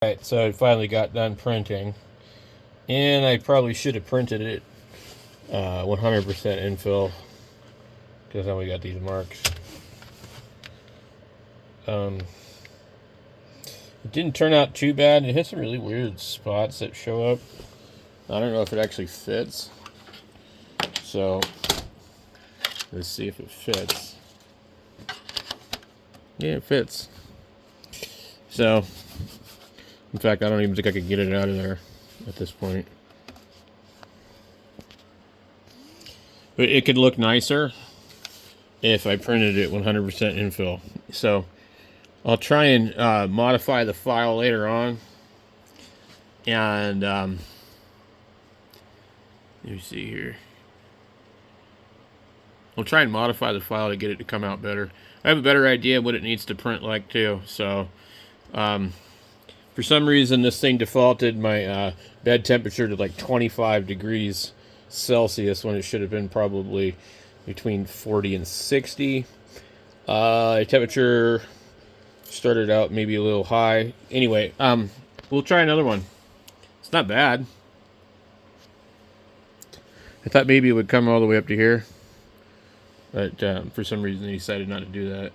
Alright, so I finally got done printing, and I probably should have printed it 100% infill, because now we got these marks. It didn't turn out too bad. It has some really weird spots that show up. I don't know if it actually fits, so let's see if it fits. Yeah, it fits. So, in fact, I don't even think I could get it out of there at this point. But it could look nicer if I printed it 100% infill. So, I'll try and modify the file later on. And, let me see here. I'll try and modify the file to get it to come out better. I have a better idea what it needs to print like, too. So, for some reason, this thing defaulted my bed temperature to like 25 degrees Celsius when it should have been probably between 40 and 60. Temperature started out maybe a little high. Anyway, we'll try another one. It's not bad. I thought maybe it would come all the way up to here, but for some reason they decided not to do that.